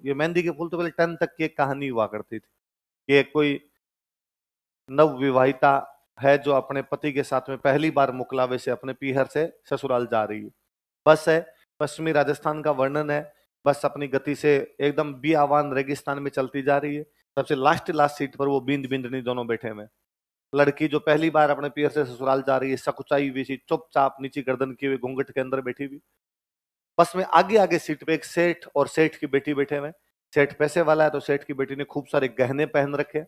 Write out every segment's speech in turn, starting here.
ये मेहंदी के फूल तो पहले 10 तक की एक कहानी हुआ करती थी कि एक कोई नव विवाहिता है जो अपने पति के साथ में पहली बार मुकलावे से अपने पीहर से ससुराल जा रही है। बस है, पश्चिमी राजस्थान का वर्णन है। बस अपनी गति से एकदम बियावान रेगिस्तान में चलती जा रही है। सबसे लास्ट लास्ट सीट पर वो बिंद बिंदनी दोनों बैठे हुए हैं। लड़की जो पहली बार अपने पीहर से ससुराल जा रही है, सकुचाई हुई सी, चुपचाप नीची गर्दन किए हुए घूंघट के अंदर बैठी हुई। बस में आगे आगे सीट पे एक सेठ और सेठ की बेटी बैठे हुए हैं। सेठ पैसे वाला है तो सेठ की बेटी ने खूब सारे गहने पहन रखे हैं।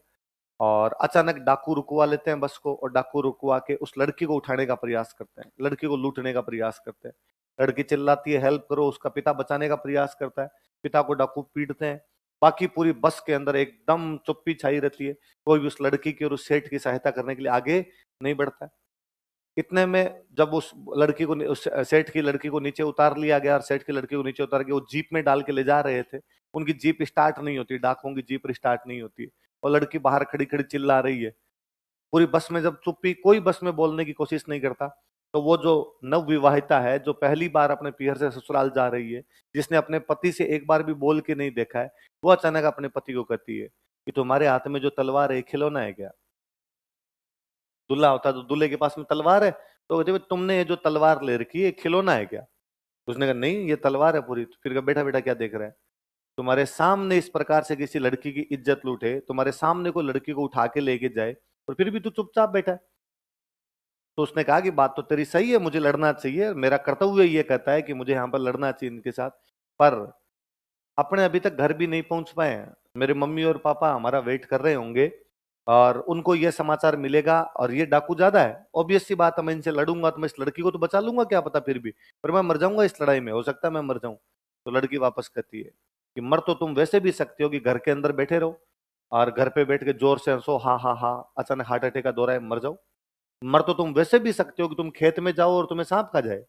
और अचानक डाकू रुकवा लेते हैं बस को, और डाकू रुकवा के उस लड़की को उठाने का प्रयास करते हैं, लड़की को लूटने का प्रयास करते हैं। लड़की चिल्लाती है हेल्प करो, उसका पिता बचाने का प्रयास करता है, पिता को डाकू पीटते हैं। बाकी पूरी बस के अंदर एकदम चुप्पी छाई रहती है। कोई भी उस लड़की की और उस सेठ की सहायता करने के लिए आगे नहीं बढ़ता है। इतने में जब उस लड़की को, उस सेठ की लड़की को नीचे उतार लिया गया और सेठ की लड़की को नीचे उतार के वो जीप में डाल के ले जा रहे थे, उनकी जीप स्टार्ट नहीं होती, डाकुओं की जीप स्टार्ट नहीं होती, और लड़की बाहर खड़ी खड़ी चिल्ला रही है। पूरी बस में जब चुप्पी, कोई बस में बोलने की कोशिश नहीं करता, तो वो जो नव विवाहिता है जो पहली बार अपने पीहर से ससुराल जा रही है, जिसने अपने पति से एक बार भी बोल के नहीं देखा है, वो अचानक अपने पति को कहती है कि तुम्हारे हाथ में जो तलवार है खिलौना है क्या? दूल्हा होता तो दूल्हे के पास में तलवार है, तो कहते भाई तुमने ये जो तलवार ले रखी है खिलौना है क्या? उसने कहा नहीं ये तलवार है पूरी। तो फिर कहा बेटा बेटा क्या देख रहे हैं? तुम्हारे सामने इस प्रकार से किसी लड़की की इज्जत लूटे, तुम्हारे सामने कोई लड़की को उठा के लेके जाए, और फिर भी तू चुपचाप बैठा है। तो उसने कहा कि बात तो तेरी सही है, मुझे लड़ना चाहिए, मेरा कर्तव्य ये कहता है कि मुझे यहाँ पर लड़ना चाहिए इनके साथ, पर अपने अभी तक घर भी नहीं पहुंच पाए हैं। मेरे मम्मी और पापा हमारा वेट कर रहे होंगे, और उनको यह समाचार मिलेगा, और ये डाकू ज्यादा है, ऑब्वियस सी बात है, मैं इनसे लड़ूंगा तो मैं इस लड़की को तो बचा लूंगा क्या पता, फिर भी पर मैं मर जाऊंगा इस लड़ाई में, हो सकता है मैं मर जाऊं। तो लड़की वापस कहती है कि मर तो तुम वैसे भी सकते हो कि घर के अंदर बैठे रहो, और घर पे बैठ के जोर से हंसो, हाँ हाँ हाँ, अचानक हार्ट अटैक का दौरा है, मर जाओ। मर तो तुम वैसे भी सकते हो कि तुम खेत में जाओ और तुम्हें सांप खा जाए,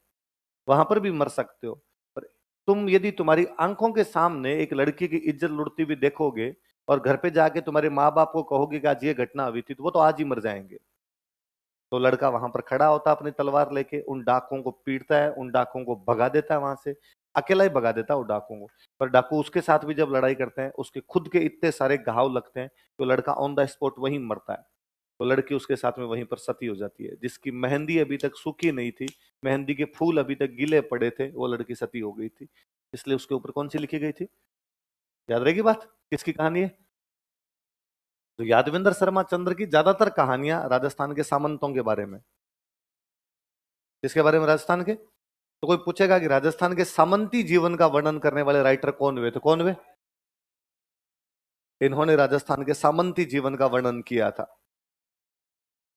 वहां पर भी मर सकते हो। पर तुम यदि तुम्हारी आंखों के सामने एक लड़की की इज्जत लुटती हुई देखोगे, और घर पे जाके तुम्हारे माँ बाप को कहोगे कि आज ये घटना हुई थी, तो वो तो आज ही मर जाएंगे। तो लड़का वहां पर खड़ा होता है अपनी तलवार लेके, उन डाकुओं को पीटता है, उन डाकुओं को भगा देता है वहां से, अकेला ही भगा देता है वो डाकुओं को। पर डाकू उसके साथ भी जब लड़ाई करते हैं, उसके खुद के इतने सारे घाव लगते हैं, तो लड़का ऑन द स्पॉट वहीं मरता है। तो लड़की उसके साथ में वहीं पर सती हो जाती है। जिसकी मेहंदी अभी तक सूखी नहीं थी, मेहंदी के फूल अभी तक गीले पड़े थे, वो लड़की सती हो गई थी। इसलिए उसके ऊपर कौन सी लिखी गई थी? याद रहेगी बात? किसकी कहानी है? तो यादविंदर शर्मा चंद्र की ज्यादातर कहानियां राजस्थान के सामंतों के बारे में। किसके बारे में? राजस्थान के। तो कोई पूछेगा कि राजस्थान के सामंती जीवन का वर्णन करने वाले राइटर कौन हुए, तो कौन हुए? इन्होंने राजस्थान के सामंती जीवन का वर्णन किया था।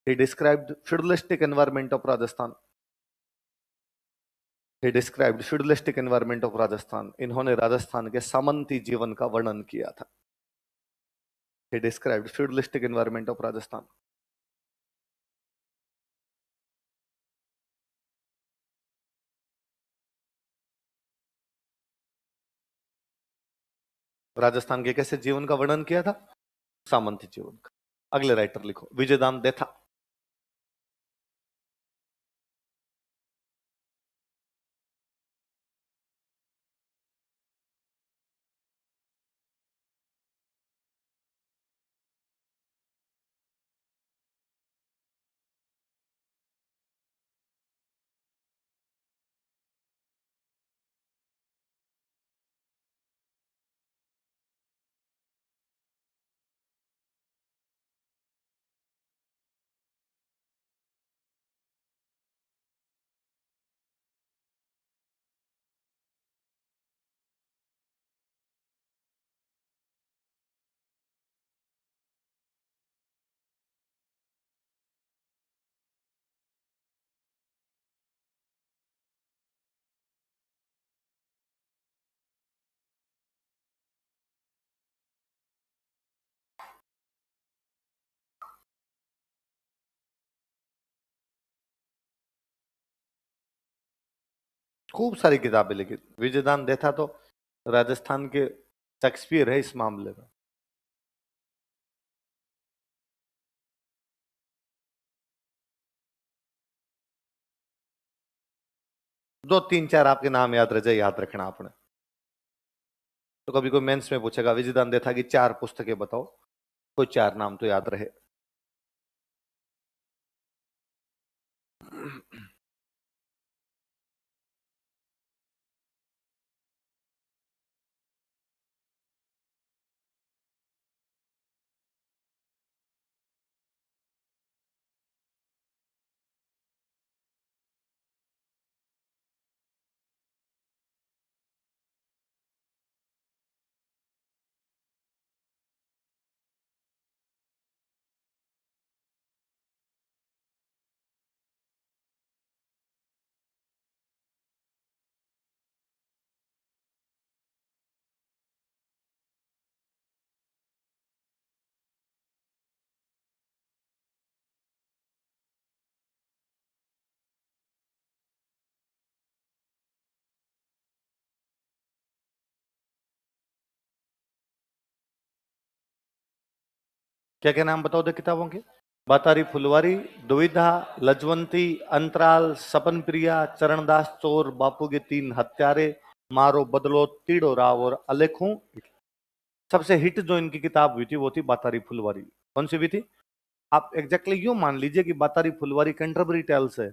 ही described feudalistic environment of Rajasthan. He described feudalistic environment of Rajasthan. इन्होंने राजस्थान के सामंती जीवन का वर्णन किया था। ही described feudalistic environment of Rajasthan. Rajasthan के कैसे जीवन का वर्णन किया था? सामंती जीवन का। अगले राइटर लिखो, विजयदान देथा। खूब सारी किताबें लिखी। विजयदान देथा तो राजस्थान के शेक्सपियर है इस मामले में। दो तीन चार आपके नाम याद रह जाए, याद रखना आपने। तो कभी कोई मेंस में पूछेगा विजयदान देथा की 4 पुस्तकें बताओ, कोई 4 नाम तो याद रहे। क्या क्या नाम बताओ दे किताबों के? बातारी फुलवारी, दुविधा, लजवंती, अंतराल, सपन प्रिया, चरणदास चोर, बापू के 3 हत्यारे, मारो बदलो, तीड़ो राव और अलेखों। सबसे हिट जो इनकी किताब हुई थी वो थी बातारी फुलवारी। कौन सी हुई थी? आप एग्जैक्टली यूं मान लीजिए कि बातारी फुलवारी कैंटरबरी टेल्स है।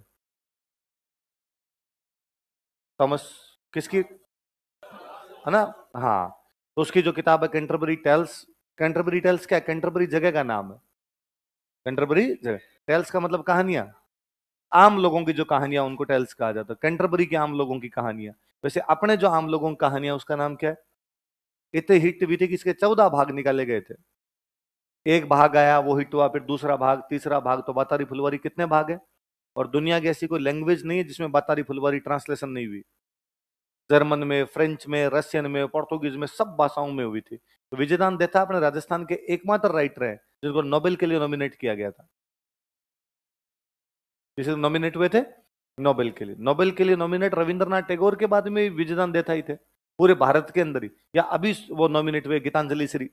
थॉमस किसकी, है ना? हाँ, तो उसकी जो किताब है कैंटरबरी टेल्स। कैंटरबरी टेल्स क्या है? कैंटरबरी जगह का नाम है। कैंटरबरी जगह, टेल्स का मतलब कहानियां। आम लोगों की जो कहानियां उनको टेल्स कहा जाता है। कैंटरबरी की आम लोगों की कहानियां। वैसे अपने जो आम लोगों की कहानियां उसका नाम क्या है? इतने हिट हुई थी कि इसके 14 भाग निकाले गए थे। एक भाग आया वो हिट हुआ, फिर दूसरा भाग, तीसरा भाग, तो बातारी फुलवारी कितने भाग है? और दुनिया की ऐसी कोई लैंग्वेज नहीं है जिसमें बातारी फुलवारी ट्रांसलेशन नहीं हुई। जर्मन में, फ्रेंच में, रशियन में, पोर्तुगीज में, सब भाषाओं में हुई थी। तो विजयदान देथा अपने राजस्थान के एकमात्र राइटर हैं जिनको नोबेल के लिए नॉमिनेट किया गया था। किसे नॉमिनेट हुए थे? नोबेल के लिए। नोबेल के लिए नॉमिनेट रविंद्रनाथ टैगोर के बाद में विजयदान देथा ही थे, पूरे भारत के अंदर ही। या अभी वो नॉमिनेट हुए गीतांजलि श्री।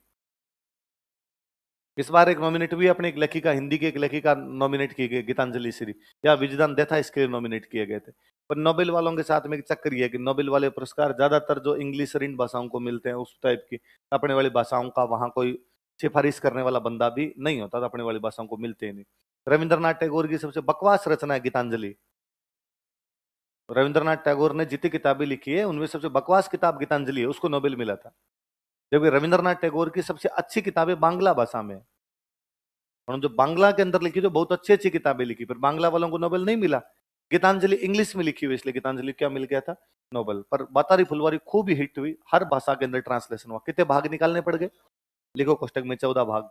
इस बार एक नॉमिनेट हुई अपने एक लेखिका, हिंदी की एक लेखिका नॉमिनेट की गई गीतांजलि श्री। या विजयदान देथा इसके लिए नॉमिनेट किए गए थे। पर नोबेल वालों के साथ में एक चक्कर ये है कि नोबेल वाले पुरस्कार ज्यादातर जो इंग्लिश और इन भाषाओं को मिलते हैं उस टाइप की, अपने वाली भाषाओं का वहां कोई सिफारिश करने वाला बंदा भी नहीं होता, तो अपने वाली भाषाओं को मिलते ही नहीं। रविंद्रनाथ टैगोर की सबसे बकवास रचना है गीतांजलि। रविंद्रनाथ टैगोर ने जितनी किताबें लिखी है उनमें सबसे बकवास किताब गीतांजलि है, उसको नोबेल मिला था। जबकि रविंद्रनाथ टैगोर की सबसे अच्छी किताबें बांग्ला भाषा में है। और जो बांग्ला के अंदर लिखी, जो बहुत अच्छी अच्छी किताबें लिखी, फिर बांग्ला वालों को नोबेल नहीं मिला। गीतांजलि इंग्लिश में लिखी हुई, इसलिए गीतांजलि क्या मिल गया था? नोबेल। पर बातारी फुलवारी खूब ही हिट हुई, हर भाषा के अंदर ट्रांसलेशन हुआ। कितने भाग निकालने पड़ गए? लिखो कोष्टक में 14 भाग,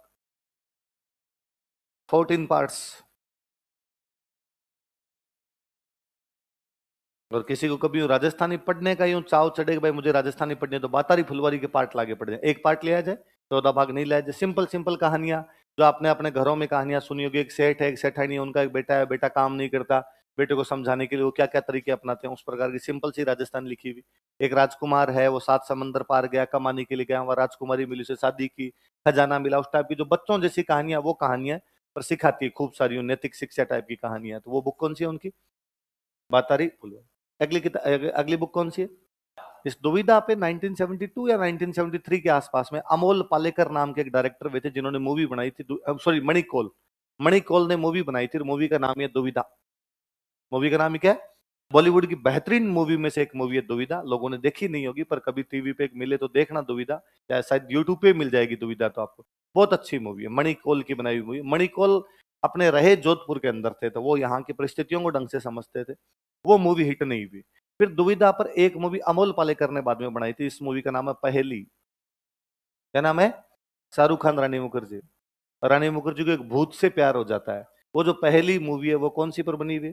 14 पार्ट्स। और किसी को कभी राजस्थानी पढ़ने का यूं चाव चढ़े कि भाई मुझे राजस्थानी पढ़नी है, तो बातारी फुलवारी के पार्ट लागे पड़ जाए। एक पार्ट लिया जाए, 14 भाग नहीं लिया जाए। सिंपल सिंपल कहानियां जो आपने अपने घरों में कहानियां सुनी होगी। एक सेठ है, एक सेठानी है, उनका एक बेटा है, बेटा काम नहीं करता, बेटे को समझाने के लिए वो क्या क्या तरीके अपनाते हैं, उस प्रकार की सिंपल सी राजस्थान लिखी हुई। एक राजकुमार है, वो 7 समंदर पार गया, कमाने के लिए गया, वहां राजकुमारी मिली, उसे शादी की, खजाना मिला, उस टाइप की जो बच्चों जैसी कहानियां, वो कहानियां पर सिखाती है खूब सारी नैतिक शिक्षा टाइप की कहानियां। तो वो बुक कौन सी है उनकी? बातारी फुलवारी। अगली किताब, अगली बुक कौन सी है? इस दुविधा पे 1972 या 1973 के आसपास में अमोल पालेकर नाम के एक डायरेक्टर हुए थे जिन्होंने मूवी बनाई थी। सॉरी, मणिकौल। मणिकौल ने मूवी बनाई थी, मूवी का नाम है दुविधा। मूवी का नाम ही क्या है? बॉलीवुड की बेहतरीन मूवी में से एक मूवी है दुविधा। लोगों ने देखी नहीं होगी, पर कभी टीवी पे एक मिले तो देखना दुविधा, या शायद यूट्यूब पे मिल जाएगी दुविधा तो आपको। बहुत अच्छी मूवी है, मणिकौल की बनाई हुई मूवी। मणिकौल अपने रहे जोधपुर के अंदर थे, तो वो यहाँ की परिस्थितियों को ढंग से समझते थे। वो मूवी हिट नहीं हुई। फिर दुविधा पर एक मूवी अमोल पालेकर ने बाद में बनाई थी, इस मूवी का नाम है पहेली। क्या नाम है? शाहरुख खान, रानी मुखर्जी। रानी मुखर्जी को एक भूत से प्यार हो जाता है। वो जो पहली मूवी है वो कौन सी पर बनी हुई है?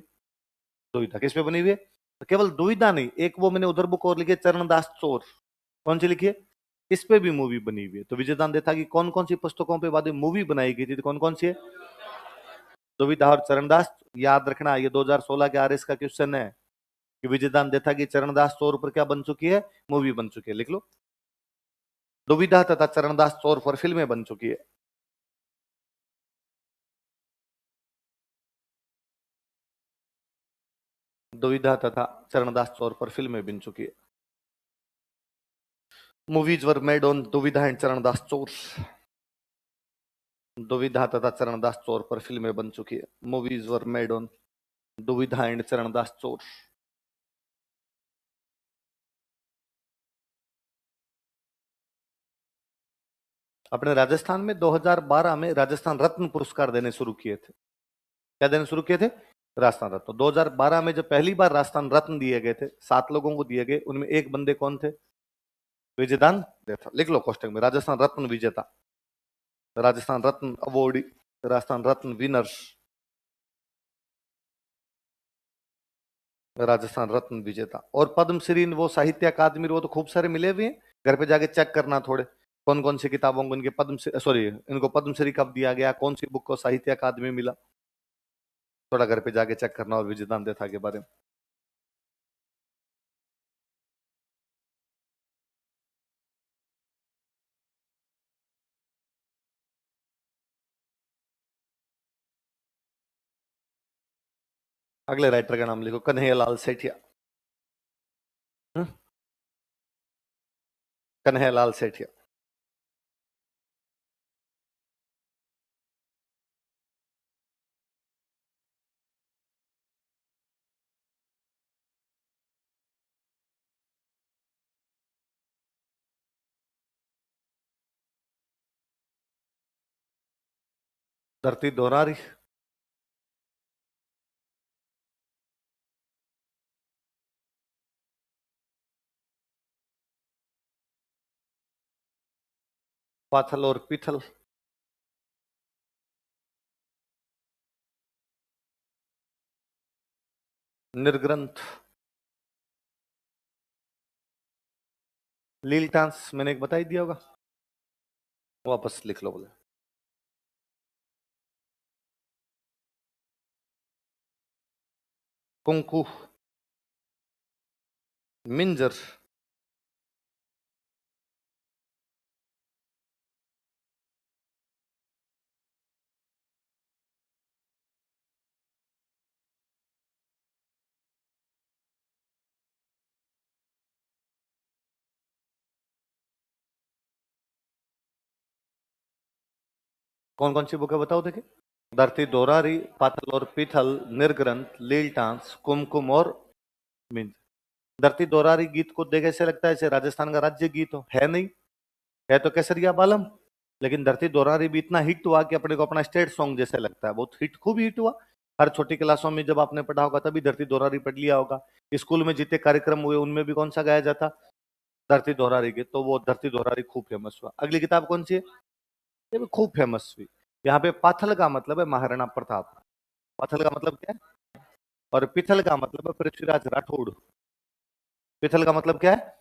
दुविधा। किस पे बनी हुई है? तो केवल दुविधा नहीं, एक वो मैंने उधर बुक और लिखी है, चरणदास चोर। कौन सी लिखी है? इस पे भी मूवी बनी हुई है। तो विजयदान देथा की कौन कौन सी पुस्तकों पे बाद में मूवी बनाई गई थी, तो कौन कौन सी है? दुविधा और चरणदास। याद रखना, ये 2016 के आरएस का क्वेश्चन है कि विजयदान देथा की चरणदास चोर पर क्या बन चुकी है? मूवी बन चुकी है। लिख लो, दुविधा तथा चरणदास चोर पर फिल्में बन चुकी है। दुविधा तथा चरणदास चोर पर फिल्में बन चुकी है। Movies were made on दुविधा एंड चरणदास चोर। दुविधा तथा चरणदास चोर पर फिल्में बन चुकी है। मूवीज वर मेड ऑन दुविधा एंड चरणदास चोर। अपने राजस्थान में 2012 में राजस्थान रत्न पुरस्कार देने शुरू किए थे। क्या देने शुरू किए थे? राजस्थान रत्न। 2012 में जब पहली बार राजस्थान रत्न दिए गए थे, 7 लोगों को दिए गए, उनमें एक बंदे कौन थे? विजयदान देथा। लिख लो कोष्टक में, राजस्थान रत्न विजेता, राजस्थान रत्न अवॉर्डी, राजस्थान रत्न विनर्स, राजस्थान रत्न विजेता। और पद्मश्री वो साहित्य अकादमी वो तो खूब सारे मिले हुए हैं, घर पे जाके चेक करना थोड़े कौन कौन सी किताबों को इनके पद्म सॉरी इनको पद्मश्री कब दिया गया, कौन सी बुक को साहित्य अकादमी मिला, थोड़ा घर पे जाके चेक करना और विजयदान देथा के बारे में। अगले राइटर का नाम लिखो, कन्हैयालाल सेठिया। कन्हैयालाल सेठिया। धरती दोहरारी। पाथल और पीथल। निर्ग्रंथ। लील टांस मैंने एक बता ही दिया होगा, वापस लिख लो बोले। कुंकू। मिंजर। कौन कौन सी बुक है बताओ देखिए। धरती दोहरारी, पाथल और पीथल, निर्ग्रंथ, लील टांस, कुमकुम और मिंज। धरती दोहरारी गीत को देखे ऐसे लगता है जैसे राजस्थान का राज्य गीत हो, है नहीं, है तो केसरिया बालम। लेकिन धरती दोहरारी भी इतना हिट हुआ कि अपने को अपना स्टेट सॉन्ग जैसे लगता है, बहुत हिट, खूब हिट हुआ। हर छोटी क्लासों में जब आपने पढ़ा होगा तभी धरती दोहरारी पढ़ लिया होगा। स्कूल में जितने कार्यक्रम हुए उनमें भी कौन सा गाया जाता? धरती दोहरारी गीत। तो वो धरती दोहरारी खूब फेमस हुआ। अगली किताब कौन सी है? ये भी खूब फेमस हुई। यहाँ पे पाथल का मतलब है महाराणा प्रताप। पाथल का मतलब क्या है? और पिथल का मतलब है पृथ्वीराज राठौड़। पिथल का मतलब क्या है?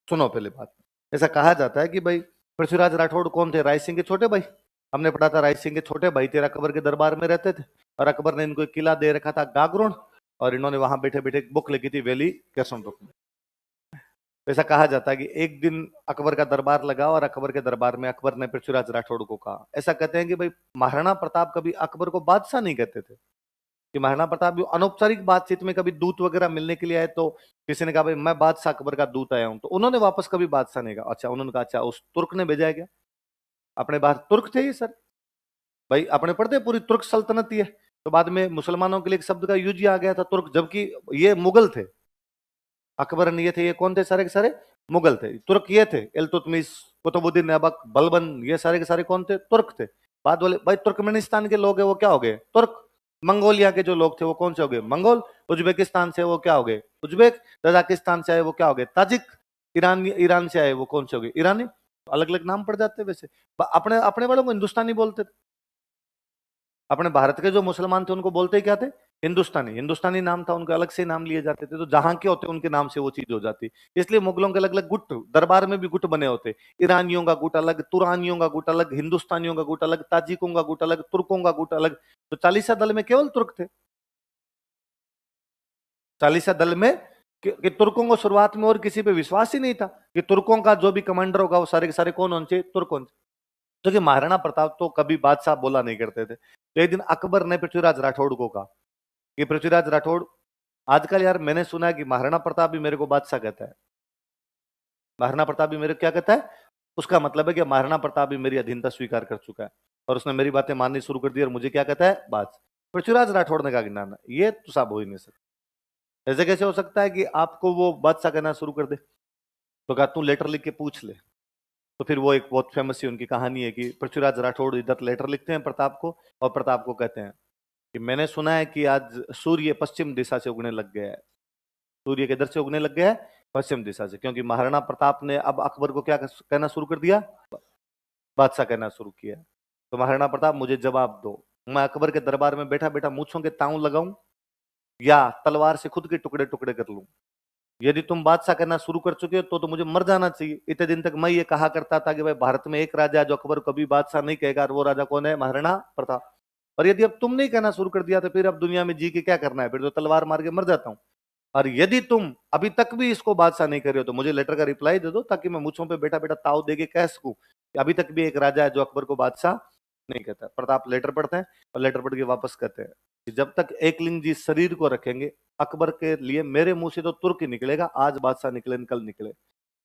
सुनो पहले बात। ऐसा कहा जाता है कि भाई पृथ्वीराज राठौड़ कौन थे? राय सिंह के छोटे भाई। हमने पढ़ा था राय सिंह के छोटे भाई तेरा अकबर के दरबार में रहते थे, और अकबर ने इनको एक किला दे रखा था गागरोन, और इन्होंने वहां बैठे बैठे एक बुक लिखी थी वेली केसम बुक में। ऐसा कहा जाता है कि एक दिन अकबर का दरबार लगा और अकबर के दरबार में अकबर ने पृथ्वीराज राठौड़ को कहा, ऐसा कहते हैं कि भाई महाराणा प्रताप कभी अकबर को बादशाह नहीं कहते थे, कि महाराणा प्रताप भी अनौपचारिक बातचीत में कभी दूत वगैरह मिलने के लिए आए तो किसी ने कहा भाई मैं बादशाह अकबर का दूत आया हूं, तो उन्होंने वापस कभी बादशाह नहीं कहा। अच्छा, उन्होंने कहा अच्छा उस तुर्क ने भेजा है क्या? अपने बाहर तुर्क थे ये सर, भाई अपने पढ़ते पूरी तुर्क सल्तनत ही है। तो बाद में मुसलमानों के लिए एक शब्द का यूज ही आ गया था तुर्क, जबकि ये मुगल थे। अकबर ये थे, ये कौन थे? सारे के सारे मुगल थे। तुर्क ये थे इल्तुतमिश, कुतुबुद्दीन ऐबक, बलबन, ये सारे के सारे कौन थे? तुर्क थे। बाद वाले भाई तुर्कमेनिस्तान के लोग हैं वो क्या हो गए? तुर्क। मंगोलिया के जो लोग थे वो कौन से हो गए? मंगोल। उज्बेकिस्तान से वो क्या हो गए? उज्बेक। तजाकिस्तान से आए वो क्या हो गए? ताजिक। ईरान, ईरान से आए वो कौन से हो गए? ईरानी। अलग अलग नाम पड़ जाते हैं वैसे। अपने अपने वालों को हिंदुस्तानी बोलते थे। अपने भारत के जो मुसलमान थे उनको बोलते क्या थे? हिंदुस्तानी। हिंदुस्तानी नाम था उनका, अलग से नाम लिए जाते थे। तो जहां के होते उनके नाम से वो चीज हो जाती। इसलिए मुगलों के अलग अलग गुट, दरबार में भी गुट बने होते। ईरानियों का गुट अलग, तुरानियों का गुट अलग, हिंदुस्तानियों का गुट अलग, ताजिकों का गुट अलग, तुर्कों का गुट अलग। तो चालीसा दल में केवल तुर्क थे। चालीसा दल में कि तुर्कों को शुरुआत में और किसी पे विश्वास ही नहीं था, कि तुर्कों का जो भी कमांडर होगा वो सारे के सारे कौन होने चाहिए? तुर्क होने चाहिए। तो कि महाराणा प्रताप तो कभी बादशाह बोला नहीं करते थे। तो एक दिन अकबर ने पृथ्वीराज राठौड़ को कहा कि पृथ्वीराज राठौड़, आजकल यार मैंने सुना है कि महाराणा प्रताप भी मेरे को बादशाह कहता है। महाराणा प्रताप भी मेरे क्या कहता है, उसका मतलब है कि महाराणा प्रताप भी मेरी अधीनता स्वीकार कर चुका है और उसने मेरी बातें माननी शुरू कर दी और मुझे क्या कहता है, बात। पृथ्वीराज राठौड़ ने कहा कि ना ना, ये तो सब हो ही नहीं सकता। ऐसे कैसे हो सकता है कि आपको वो बादशाह कहना शुरू कर दे? तो कहा तू लेटर लिख के पूछ ले। तो फिर वो एक बहुत फेमस सी उनकी कहानी है कि पृथ्वीराज राठौड़ इधर लेटर लिखते हैं प्रताप को और प्रताप को कहते हैं कि मैंने सुना है कि आज सूर्य पश्चिम दिशा से उगने लग गया है। सूर्य किधर से उगने लग गया है? पश्चिम दिशा से, क्योंकि महाराणा प्रताप ने अब अकबर को क्या कहना शुरू कर दिया, बादशाह कहना शुरू किया। तो महाराणा प्रताप मुझे जवाब दो, मैं अकबर के दरबार में बैठा बैठा मूंछों के ताऊ लगाऊं या तलवार से खुद के टुकड़े टुकड़े कर लूं? यदि तुम बादशाह करना शुरू कर चुके हो तो मुझे मर जाना चाहिए। इतने दिन तक मैं ये कहा करता था कि भाई भारत में एक राजा है जो अकबर कभी बादशाह नहीं कहेगा, और वो राजा कौन है? महाराणा प्रताप। और यदि अब तुम नहीं कहना शुरू कर दिया तो फिर अब दुनिया में जी के क्या करना है? फिर तो तलवार मार के मर जाता हूं। और यदि तुम अभी तक भी इसको बादशाह नहीं कर रहे हो तो मुझे लेटर का रिप्लाई दे दो, ताकि मैं मुझों पे बेटा बेटा ताव दे के कह सकूं कि अभी तक भी एक राजा है जो अकबर को बादशाह नहीं कहता। प्रताप लेटर पढ़ते हैं और लेटर पढ़ के वापस कहते हैं कि जब तक एकलिंग जी शरीर को रखेंगे अकबर के लिए मेरे मुंह से तो तुर्क ही निकलेगा, आज बादशाह निकले कल निकले।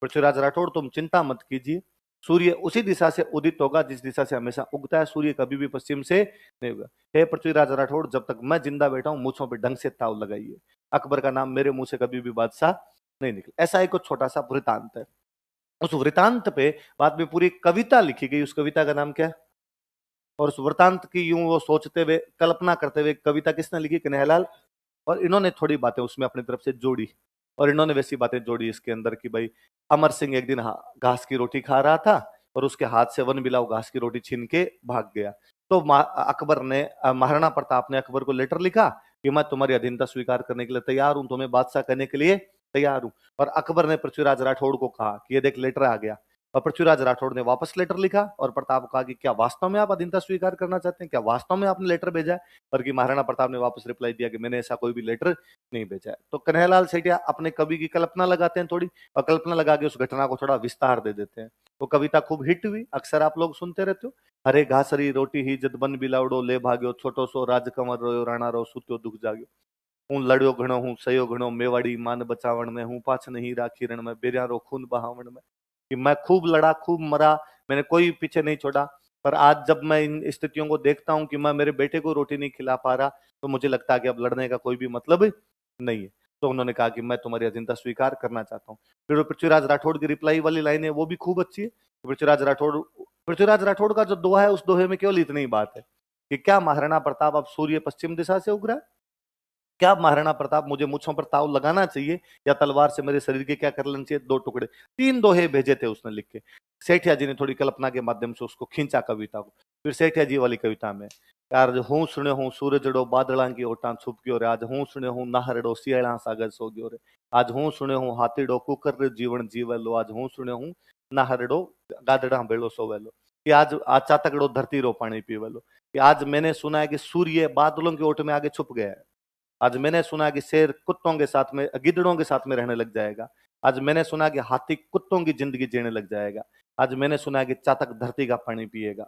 पृथ्वीराज राठौड़ तुम चिंता मत कीजिए, सूर्य उसी दिशा से उदित होगा जिस दिशा से हमेशा उगता है, सूर्य कभी भी पश्चिम से नहीं होगा। हे पृथ्वीराज राठौड़, जब तक मैं जिंदा बैठा हूं मूछों पे ढंग से ताव लगाइए, अकबर का नाम मेरे मुंह से कभी भी बादशाह नहीं निकले। ऐसा एक छोटा सा वृतांत है। उस वृतांत पे बाद में पूरी कविता लिखी गई, उस कविता का नाम क्या है? और उस वृतांत की यूं वो सोचते हुए कल्पना करते हुए कविता किसने लिखी? कन्हैयालाल। और इन्होंने थोड़ी बातें उसमें अपनी तरफ से जोड़ी, और इन्होंने वैसी बातें जोड़ी इसके अंदर कि भाई अमर सिंह एक दिन घास की रोटी खा रहा था और उसके हाथ से वन बिलाव घास की रोटी छीन के भाग गया। तो अकबर ने महाराणा प्रताप ने अकबर को लेटर लिखा कि मैं तुम्हारी अधीनता स्वीकार करने के लिए तैयार हूं, तुम्हें बादशाह करने के लिए तैयार हूं। और अकबर ने पृथ्वीराज राठौड़ को कहा कि ये देख लेटर आ गया। और पृथ्वीराज राठौड़ ने वापस लेटर लिखा और प्रताप को कहा कि क्या वास्तव में आप अधीनता स्वीकार करना चाहते हैं, क्या वास्तव में आपने लेटर भेजा है? पर कि महाराणा प्रताप ने वापस रिप्लाई दिया कि मैंने ऐसा कोई भी लेटर नहीं भेजा है। तो कन्हैयालाल सेठिया अपने कवि की कल्पना लगाते हैं थोड़ी, और कल्पना लगा के उस घटना को थोड़ा विस्तार दे देते हैं। वो कविता खूब हिट हुई, अक्सर आप लोग सुनते रहते हो। हरे घासरी रोटी ही जद बन बिलावड़ो ले भाग्यो, छोटो सो राजकंवर रोयो राणा रो सुत्यो दुख जाग्यो। हूँ लड़्यो घणो हूँ सयो घणो, मेवाड़ी मान बचावण में हूँ पाछ नहीं राखी रण में, बेरिया रो खून बहावण में। कि मैं खूब लड़ा खूब मरा, मैंने कोई पीछे नहीं छोड़ा, पर आज जब मैं इन स्थितियों को देखता हूं कि मैं मेरे बेटे को रोटी नहीं खिला पा रहा, तो मुझे लगता है कि अब लड़ने का कोई भी मतलब नहीं है। तो उन्होंने कहा कि मैं तुम्हारी अधीनता स्वीकार करना चाहता हूँ। फिर वो पृथ्वीराज राठौड़ की रिप्लाई वाली लाइन है, वो भी खूब अच्छी है। पृथ्वीराज राठौड़ का जो दोहा है, उस दोहे में केवल इतनी ही बात है कि क्या महाराणा प्रताप अब सूर्य पश्चिम दिशा से उग रहा है? क्या महाराणा प्रताप मुझे मुझों पर ताव लगाना चाहिए या तलवार से मेरे शरीर के क्या कर लेना चाहिए? दो टुकड़े, तीन दोहे भेजे थे उसने लिख के। सेठिया जी ने थोड़ी कल्पना के माध्यम से उसको खींचा कविता को। फिर सेठिया जी वाली कविता में, यार हूं सुने हूं सूरजड़ो बादला की ओटा छुप गयो रे, आज हूं सुने हूं नाहरड़ो सियाड़ा सागर सो गयो रे, आज हूं सुने हूं हाथीड़ो कुकर जीवन जीवेलो, आज हूं सुने हूं नाहरड़ो गादड़ा बेड़ो सोवेलो। कि आज आज चातकड़ो धरती रो पानी पीवेलो। कि आज मैंने सुना है कि सूर्य बादलों की ओट में आगे छुप गया है। आज मैंने सुना कि शेर कुत्तों के साथ में, गिद्धड़ों के साथ में रहने लग जाएगा। आज मैंने सुना कि हाथी कुत्तों की जिंदगी जीने लग जाएगा। आज मैंने सुना कि चातक धरती का पानी पिएगा।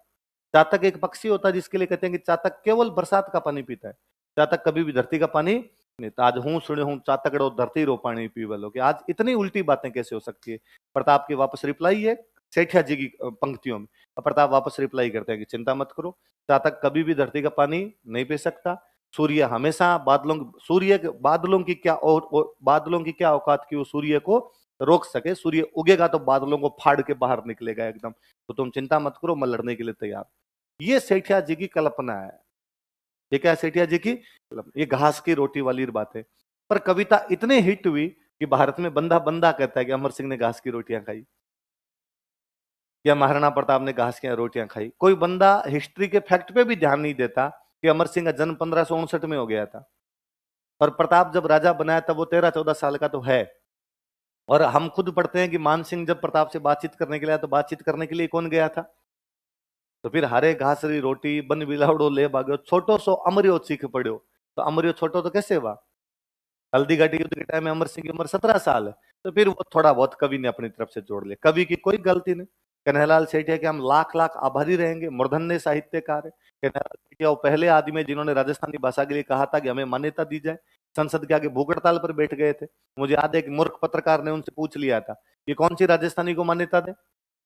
चातक एक पक्षी होता है जिसके लिए कहते हैं कि चातक केवल बरसात का पानी पीता है, चातक कभी भी धरती का पानी नहीं। तो आज हूं सुने हूं चातकड़ो धरती रो पानी पीवे लो। कि आज इतनी उल्टी बातें कैसे हो सकती है? प्रताप की वापस रिप्लाई है सेठिया जी की पंक्तियों में। प्रताप वापस रिप्लाई करते हैं कि चिंता मत करो, चातक कभी भी धरती का पानी नहीं पी सकता। सूर्य हमेशा बादलों की क्या बादलों की क्या औकात की वो सूर्य को रोक सके? सूर्य उगेगा तो बादलों को फाड़ के बाहर निकलेगा एकदम। तो तुम चिंता मत करो, मैं लड़ने के लिए तैयार। ये सेठिया जी की कल्पना है। ये क्या है? सेठिया जी की कल्पना। ये घास की रोटी वाली बात है। पर कविता इतने हिट हुई कि भारत में बंदा बंदा कहता है कि अमर सिंह ने घास की रोटियां खाई या महाराणा प्रताप ने घास की रोटियां खाई। कोई बंदा हिस्ट्री के फैक्ट पे भी ध्यान नहीं देता कि अमर सिंह का जन्म 1559 में हो गया था और प्रताप जब राजा बनाया तब वो 13-14 साल का तो है। और हम खुद पढ़ते हैं कि मान सिंह जब प्रताप से बातचीत करने के लिए आया तो बातचीत करने के लिए कौन गया था? तो फिर हरे घास री रोटी बन बिलावड़ो ले भाग्यो, छोटो सो अमरियो सीख पड़ो। तो अमरियो छोटो तो कैसे हुआ? हल्दी घाटी युद्ध के टाइम में अमर सिंह की उम्र 17 साल है। तो फिर वो थोड़ा बहुत कवि ने अपनी तरफ से जोड़ लिया। कवि की कोई गलती नहीं। कन्हैयालाल सेठिया के हम लाख लाख आभारी रहेंगे, मूर्धन्य साहित्यकार है कन्हैयालाल सेठिया। वो पहले आदमी है जिन्होंने राजस्थानी भाषा के लिए कहा था कि हमें मान्यता दी जाए। संसद के आगे भूख हड़ताल पर बैठ गए थे। मुझे याद है कि मूर्ख पत्रकार ने उनसे पूछ लिया था ये कौन सी राजस्थानी को मान्यता दे।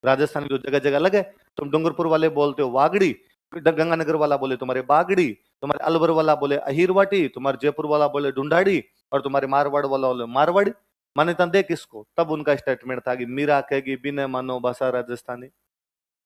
राजस्थानी तो जगह जगह लगे, तुम डूंगरपुर वाले बोलते हो वागड़ी, गंगानगर वाला बोले तुम्हारे बागड़ी, तुम्हारे अलवर वाला बोले अहिरवाटी, तुम्हारे जयपुर वाला बोले ढूंढाड़ी, और तुम्हारे मारवाड़ वाला बोले मारवाड़ी। मान्यता दे किसको? तब उनका स्टेटमेंट था कि मीरा कहेगी बिना मानो भाषा राजस्थानी।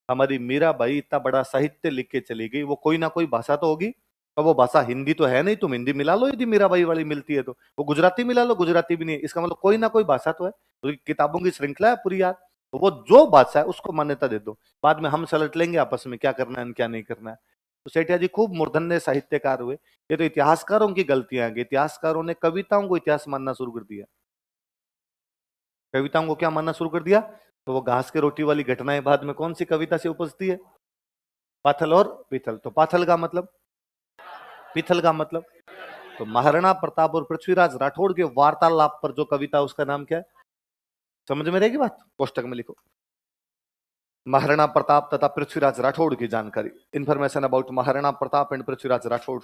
हमारी मीरा भाई इतना बड़ा साहित्य लिख के चली गई, वो कोई ना कोई भाषा तो होगी। और वो भाषा हिंदी तो है नहीं, तुम हिंदी मिला लो यदि मीराबाई वाली मिलती है तो, वो गुजराती मिला लो, गुजराती भी नहीं है, इसका मतलब कोई ना कोई भाषा तो है। तो किताबों की श्रृंखला है पूरी यार, तो वो जो भाषा है उसको मान्यता दे दो, बाद में हम सलट लेंगे आपस में क्या करना है क्या नहीं करना है। तो सेठिया जी खूब मूर्धन्य साहित्यकार हुए। ये तो इतिहासकारों की गलतियां हैं, इतिहासकारों ने कविताओं को इतिहास मानना शुरू कर दिया। कविताओं को क्या मानना शुरू कर दिया? तो वो घास के रोटी वाली घटनाएं बाद में कौन सी कविता से उपजती है? पाथल और पीथल। तो पाथल का मतलब, पीथल का मतलब, तो महाराणा प्रताप और पृथ्वीराज राठौड़ के वार्तालाप पर जो कविता उसका नाम क्या है? समझ में रहेगी बात? पुस्तक में लिखो, महाराणा प्रताप तथा पृथ्वीराज राठौड़ की जानकारी, information about Maharana Pratap and Prithviraj Rathore.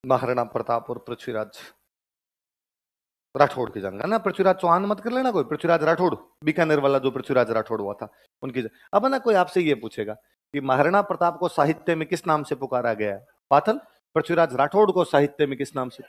Maharana Pratap और पृथ्वीराज राठौड़ की जंग है ना। पृथ्वीराज चौहान मत कर लेना कोई, पृथ्वीराज राठौड़, बीकानेर वाला जो पृथ्वीराज राठौड़ हुआ था उनकी जंग। अब ना कोई आपसे ये पूछेगा कि महाराणा प्रताप को साहित्य में किस नाम से पुकारा गया है? पाथल। पृथ्वीराज राठौड़ को साहित्य में किस नाम से?